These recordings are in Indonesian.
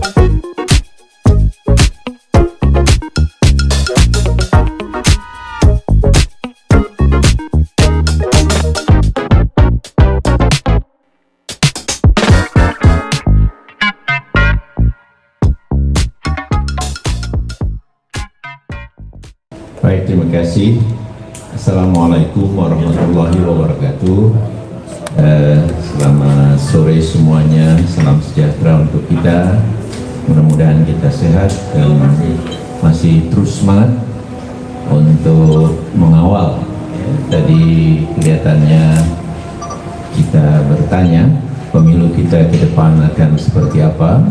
Baik, terima kasih. Assalamualaikum warahmatullahi wabarakatuh. Selamat sore semuanya, salam sejahtera untuk kita. Mudah-mudahan kita sehat dan masih terus semangat untuk mengawal. Tadi kelihatannya kita bertanya pemilu kita ke depan akan seperti apa,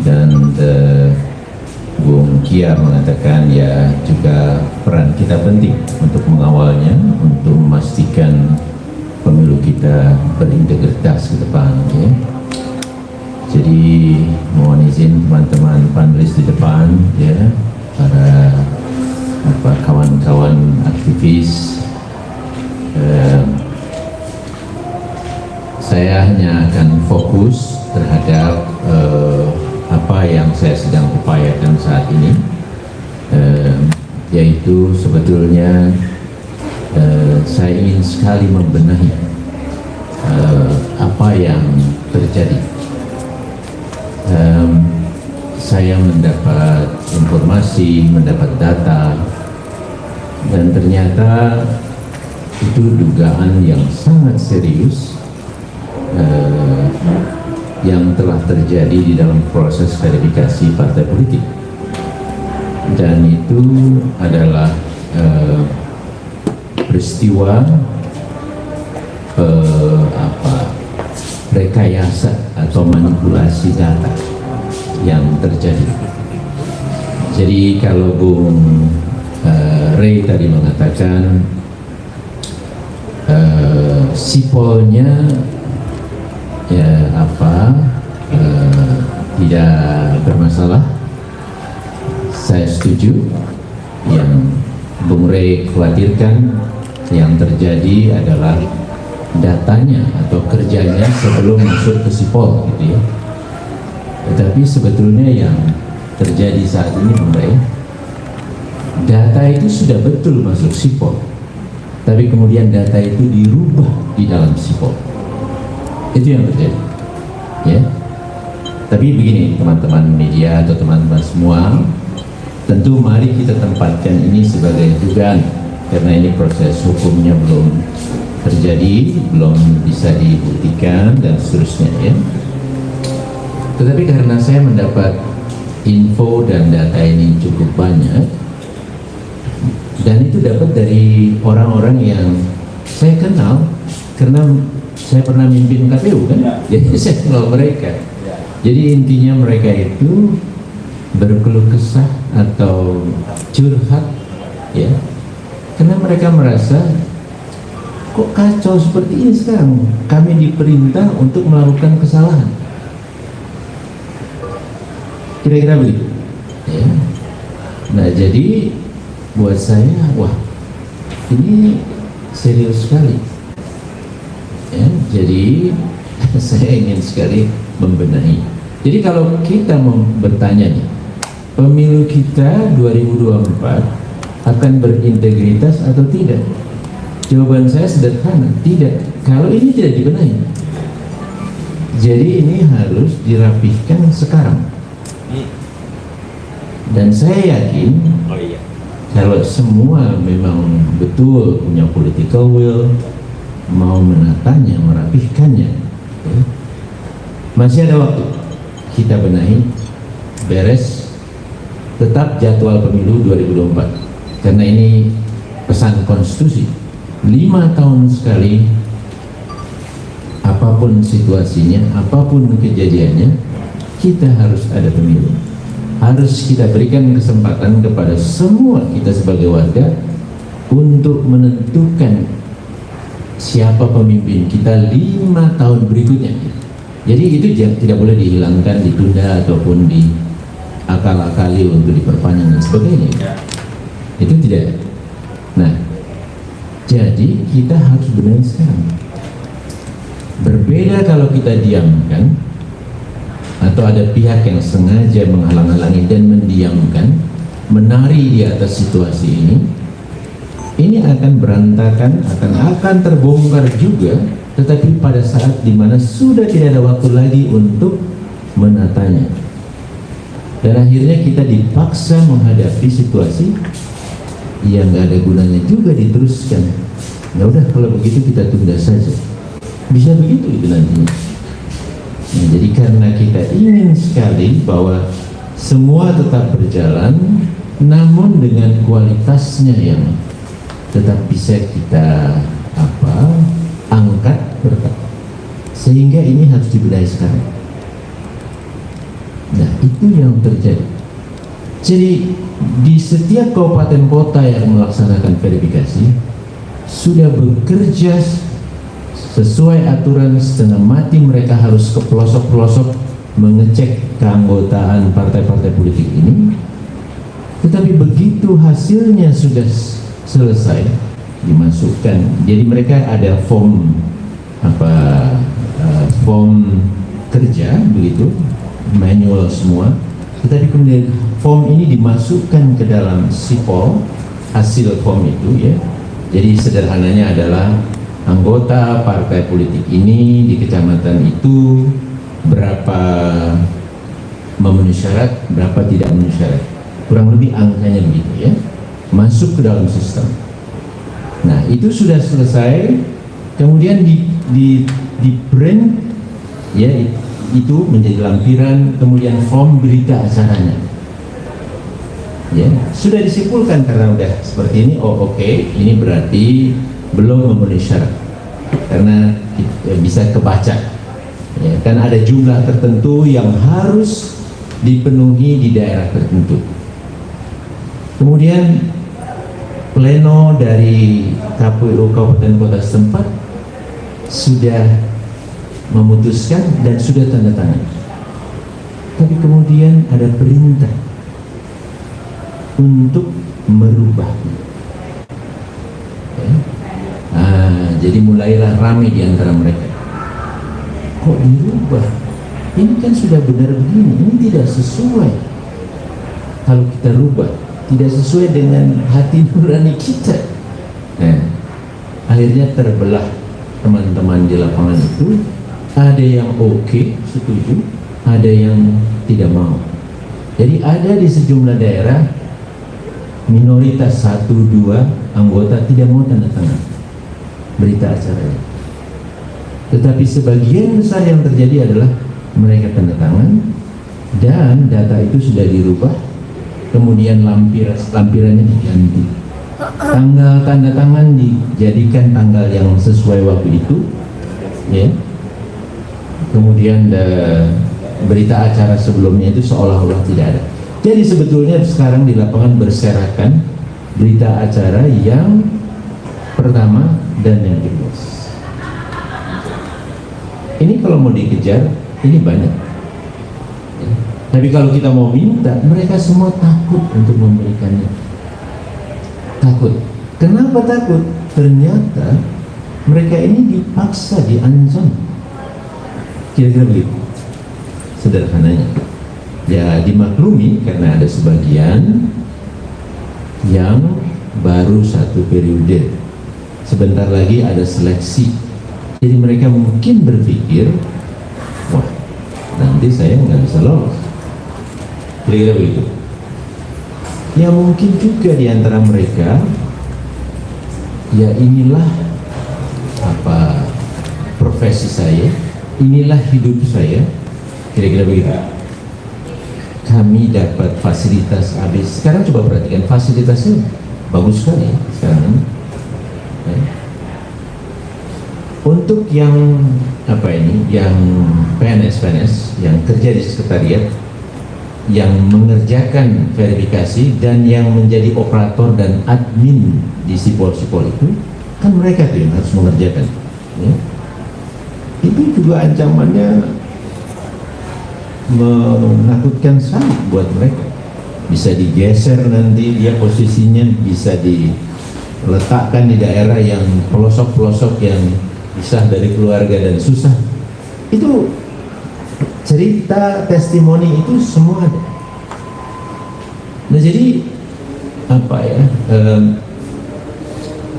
dan Bung Kiar mengatakan ya juga peran kita penting untuk mengawalnya, untuk memastikan pemilu kita berintegritas ke depan. Ya. Jadi mohon izin teman-teman panelis di depan, ya, para kawan-kawan aktivis, saya hanya akan fokus terhadap apa yang saya sedang upayakan saat ini, yaitu sebetulnya saya ingin sekali membenahi apa yang terjadi. Saya mendapat informasi, mendapat data, dan ternyata itu dugaan yang sangat serius yang telah terjadi di dalam proses verifikasi partai politik, dan itu adalah peristiwa rekayasa atau manipulasi data yang terjadi. Jadi kalau Bung Ray tadi mengatakan sipolnya tidak bermasalah, saya setuju. Yang Bung Ray khawatirkan yang terjadi adalah datanya atau kerjanya sebelum masuk ke sipol, gitu ya. Tetapi sebetulnya yang terjadi saat ini, Bung Ray, data itu sudah betul masuk sipol, tapi kemudian data itu dirubah di dalam sipol. Itu yang terjadi, ya. Tapi begini teman-teman media atau teman-teman semua, tentu mari kita tempatkan ini sebagai dugaan, karena ini proses hukumnya belum terjadi, belum bisa dibuktikan dan seterusnya, ya. Tetapi karena saya mendapat info dan data ini cukup banyak, dan itu dapat dari orang-orang yang saya kenal, karena saya pernah mimpin KPU kan, jadi saya kenal mereka. Jadi intinya mereka itu berkeluh kesah atau curhat, ya, karena mereka merasa kok kacau seperti ini sekarang, kami diperintah untuk melakukan kesalahan, kira-kira begitu, ya. Nah jadi buat saya, wah ini serius sekali, ya. Jadi saya ingin sekali membenahi. Jadi kalau kita bertanya nih, pemilu kita 2024 akan berintegritas atau tidak? Jawaban saya sederhana, tidak. Kalau ini tidak dibenahi. Jadi ini harus dirapihkan sekarang. Dan saya yakin kalau semua memang betul punya political will, mau menatanya, merapihkannya, ya, masih ada waktu. Kita benahi, beres, tetap jadwal pemilu 2024, karena ini pesan konstitusi, 5 tahun sekali, apapun situasinya, apapun kejadiannya, kita harus ada pemilu. Harus kita berikan kesempatan kepada semua kita sebagai warga untuk menentukan siapa pemimpin kita 5 tahun berikutnya. Jadi itu tidak boleh dihilangkan, ditunda ataupun diakal-akali untuk diperpanjang dan sebagainya. Itu tidak. Nah, jadi kita harus benar sekarang. Berbeda kalau kita diamkan, atau ada pihak yang sengaja menghalang-halangi dan mendiamkan, menari di atas situasi ini akan berantakan, akan terbongkar juga, tetapi pada saat dimana sudah tidak ada waktu lagi untuk menatanya. Dan akhirnya kita dipaksa menghadapi situasi yang nggak ada gunanya juga diteruskan. Ya udah, kalau begitu kita tunda saja. Bisa begitu itu nantinya. Nah, jadi karena kita ingin sekali bahwa semua tetap berjalan, namun dengan kualitasnya yang tetap bisa kita angkat, sehingga ini harus dibenahi sekarang. Nah, itu yang terjadi. Jadi di setiap kabupaten kota yang melaksanakan verifikasi sudah bekerja sesuai aturan, setengah mati mereka harus ke pelosok-pelosok mengecek keanggotaan partai-partai politik ini. Tetapi begitu hasilnya sudah selesai, dimasukkan, jadi mereka ada form form kerja begitu, manual semua. Tetapi kemudian form ini dimasukkan ke dalam sipol, hasil form itu ya. Jadi sederhananya adalah anggota partai politik ini di kecamatan itu berapa memenuhi syarat, berapa tidak memenuhi syarat, kurang lebih angkanya begitu ya, masuk ke dalam sistem. Nah, itu sudah selesai, kemudian di print ya, itu menjadi lampiran, kemudian form berita acaranya ya, sudah disimpulkan karena udah seperti ini. Oh oke, ini berarti belum memenuhi syarat karena bisa kebaca ya, kan ada jumlah tertentu yang harus dipenuhi di daerah tertentu. Kemudian pleno dari KPU Kabupaten Kota setempat sudah memutuskan dan sudah tanda tangan. Tapi kemudian ada perintah untuk merubah. Ya. Jadi mulailah ramai di antara mereka. Kok dirubah? Ini kan sudah benar begini, ini tidak sesuai. Kalau kita rubah, tidak sesuai dengan hati nurani kita. Nah, akhirnya terbelah teman-teman di lapangan itu. Ada yang oke, setuju, ada yang tidak mau. Jadi ada di sejumlah daerah minoritas 1-2 anggota tidak mau tanda tangan berita acara. Tetapi sebagian besar yang terjadi adalah mereka tanda tangan dan data itu sudah dirubah, kemudian lampirannya diganti, tanggal tanda tangan dijadikan tanggal yang sesuai waktu itu ya. Kemudian berita acara sebelumnya itu seolah-olah tidak ada. Jadi sebetulnya sekarang di lapangan berserakan berita acara yang pertama dan yang kedua. Ini kalau mau dikejar, ini banyak. Tapi kalau kita mau minta, mereka semua takut untuk memberikannya. Takut. Kenapa takut? Ternyata mereka ini dipaksa, diancam. Kira-kira begitu sederhananya. Ya dimaklumi karena ada sebagian yang baru satu periode, sebentar lagi ada seleksi. Jadi mereka mungkin berpikir, wah nanti saya nggak bisa lolos. Kira-kira begitu. Ya mungkin juga di antara mereka, ya inilah profesi saya, inilah hidup saya, kira-kira begitu. Kami dapat fasilitas habis. Sekarang coba perhatikan fasilitasnya bagus sekali ya, sekarang ini. Ya. Untuk yang yang PNS yang kerja di sekretariat, yang mengerjakan verifikasi dan yang menjadi operator dan admin di sipol-sipol itu, kan mereka tuh yang harus mengerjakan. Ya. Itu juga ancamannya menakutkan sekali buat mereka. Bisa digeser nanti dia posisinya, bisa diletakkan di daerah yang pelosok-pelosok yang pisah dari keluarga dan susah. Itu cerita, testimoni itu semua ada. Nah jadi apa ya,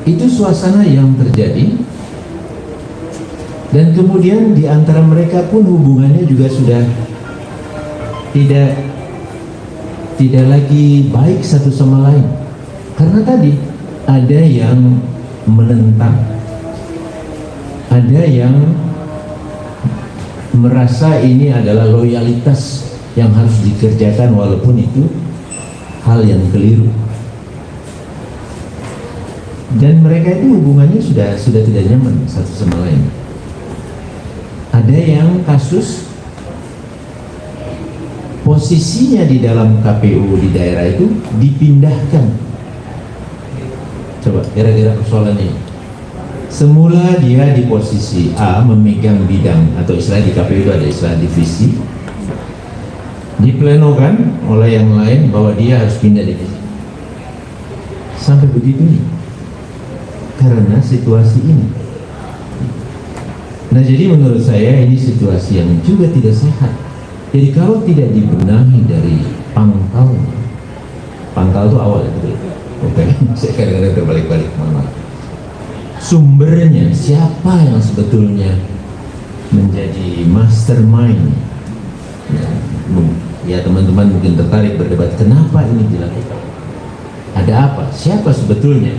itu suasana yang terjadi, dan kemudian di antara mereka pun hubungannya juga sudah tidak lagi baik satu sama lain, karena tadi ada yang menentang, ada yang merasa ini adalah loyalitas yang harus dikerjakan walaupun itu hal yang keliru, dan mereka itu hubungannya sudah tidak nyaman satu sama lain. Ada yang kasus posisinya di dalam KPU di daerah itu dipindahkan. Coba kira-kira persoalannya, semula dia di posisi A memegang bidang, atau istilah di KPU itu ada istilah divisi, diplenokan oleh yang lain bahwa dia harus pindah divisi. Sampai begitu nih, karena situasi ini. Nah jadi menurut saya ini situasi yang juga tidak sehat. Jadi kalau tidak dibenahi dari pangkal itu awal itu. Oke, saya kadang-kadang terbalik-balik, mohon maaf. Sumbernya siapa yang sebetulnya menjadi mastermind? Ya teman-teman mungkin tertarik berdebat kenapa ini dilakukan, ada apa, siapa sebetulnya?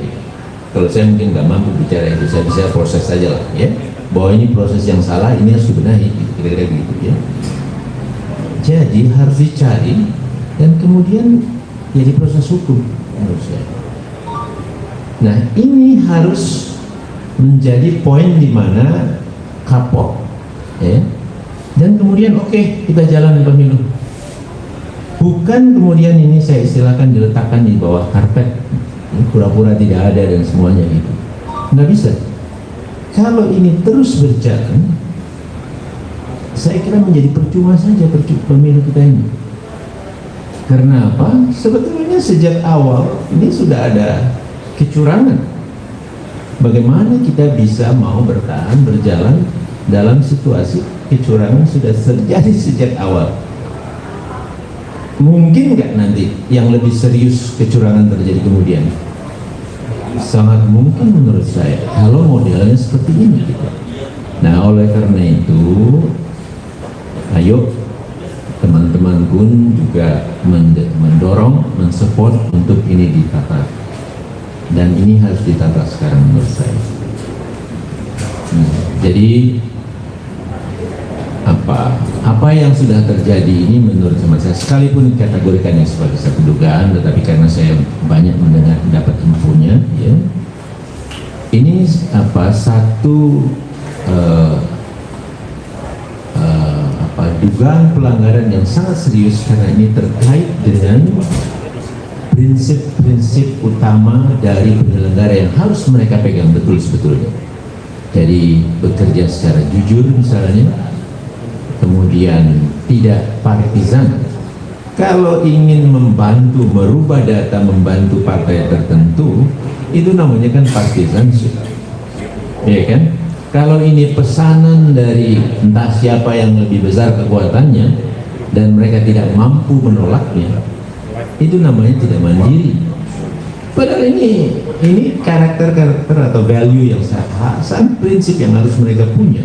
Kalau saya mungkin nggak mampu bicara itu, saya bisa proses saja lah ya, bahwa ini proses yang salah, ini harus dibenahi, kira-kira gitu ya. Jadi harus dicari dan kemudian jadi proses hukum menurut saya. Nah ini harus menjadi poin di mana kapok ya, dan kemudian oke, kita jalan pemilu. Bukan kemudian ini saya istilahkan diletakkan di bawah karpet, pura-pura tidak ada dan semuanya itu nggak bisa. Kalau ini terus berjalan, saya kira menjadi percuma saja pemilu kita ini. Karena apa? Sebetulnya sejak awal ini sudah ada kecurangan. Bagaimana kita bisa mau bertahan berjalan dalam situasi kecurangan sudah terjadi sejak awal? Mungkin nggak nanti yang lebih serius kecurangan terjadi kemudian? Sangat mungkin menurut saya kalau modelnya seperti ini gitu. Nah oleh karena itu ayo teman-teman pun juga mendorong, mensupport untuk ini ditata, dan ini harus ditata sekarang menurut saya. Jadi apa yang sudah terjadi ini menurut saya, sekalipun dikategorikannya sebagai satu dugaan, tetapi karena saya banyak mendapat infonya ya, ini satu dugaan pelanggaran yang sangat serius, karena ini terkait dengan prinsip-prinsip utama dari penyelenggara yang harus mereka pegang betul sebetulnya. Jadi bekerja secara jujur misalnya, kemudian tidak partisan. Kalau ingin membantu merubah data, membantu partai tertentu, itu namanya kan partisanship, ya kan? Kalau ini pesanan dari entah siapa yang lebih besar kekuatannya dan mereka tidak mampu menolaknya, itu namanya tidak mandiri. Padahal ini karakter atau value yang sangat prinsip yang harus mereka punya.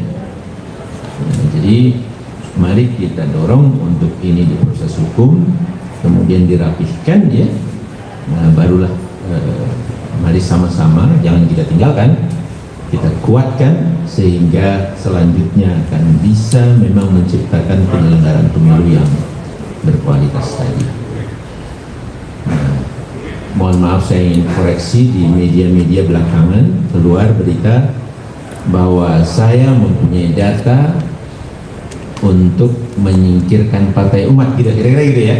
Nah, jadi mari kita dorong untuk ini diproses hukum, kemudian dirapihkan ya. Nah, barulah mari sama-sama, jangan kita tinggalkan, kita kuatkan sehingga selanjutnya akan bisa memang menciptakan penyelenggaraan pemilu yang berkualitas tadi. Nah, mohon maaf saya ingin koreksi, di media-media belakangan keluar berita bahwa saya mempunyai data untuk menyingkirkan Partai Umat, kira-kira gitu ya.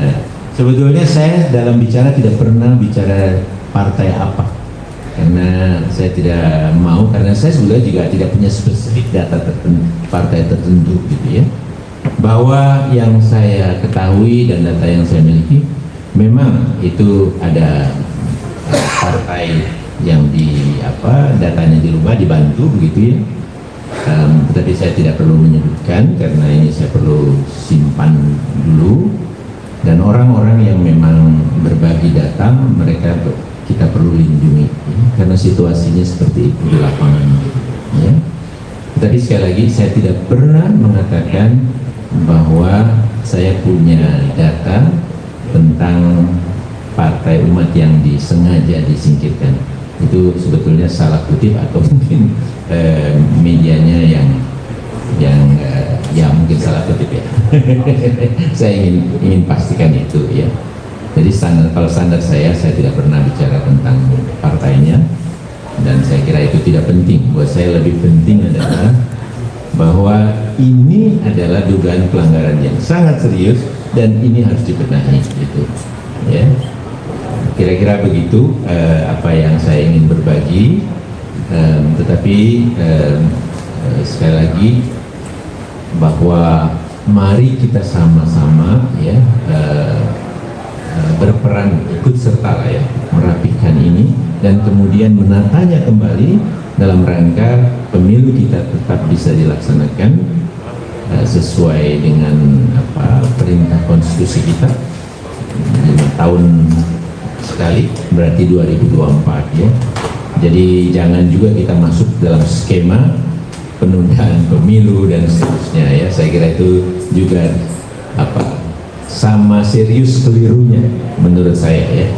Nah, sebetulnya saya dalam bicara tidak pernah bicara partai apa, karena saya tidak mau, karena saya sebetulnya juga tidak punya spesifik data partai tertentu gitu ya. Bahwa yang saya ketahui dan data yang saya miliki, memang itu ada partai yang datanya dirubah, dibantu begitu ya. tetapi saya tidak perlu menyebutkan karena ini saya perlu simpan dulu. Dan orang-orang yang memang berbagi data, mereka kita perlu lindungi, ya, karena situasinya seperti itu di lapangan. Ya. Tetapi sekali lagi saya tidak pernah mengatakan bahwa saya punya data tentang partai umat yang disengaja disingkirkan. Itu sebetulnya salah kutip atau mungkin medianya yang ya mungkin salah kutip ya. Saya ingin pastikan itu ya. Jadi kalau standar saya tidak pernah bicara tentang partainya, dan saya kira itu tidak penting. Buat saya lebih penting adalah bahwa ini adalah dugaan pelanggaran yang sangat serius dan ini harus dibenahi gitu ya. Kira-kira begitu apa yang saya ingin berbagi, tetapi sekali lagi bahwa mari kita sama-sama ya berperan ikut serta lah ya merapikan ini dan kemudian menatanya kembali dalam rangka pemilu kita tetap bisa dilaksanakan sesuai dengan perintah konstitusi kita 5 tahun sekali, berarti 2024 ya. Jadi jangan juga kita masuk dalam skema penundaan pemilu dan seterusnya ya. Saya kira itu juga sama serius kelirunya menurut saya ya,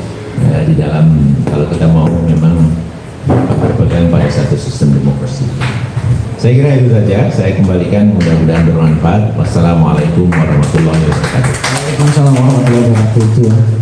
di dalam kalau kita mau memang berpegang pada satu sistem demokrasi. Saya kira itu saja, saya kembalikan, mudah-mudahan bermanfaat. Wassalamualaikum warahmatullahi wabarakatuh. Waalaikumsalam warahmatullahi wabarakatuh.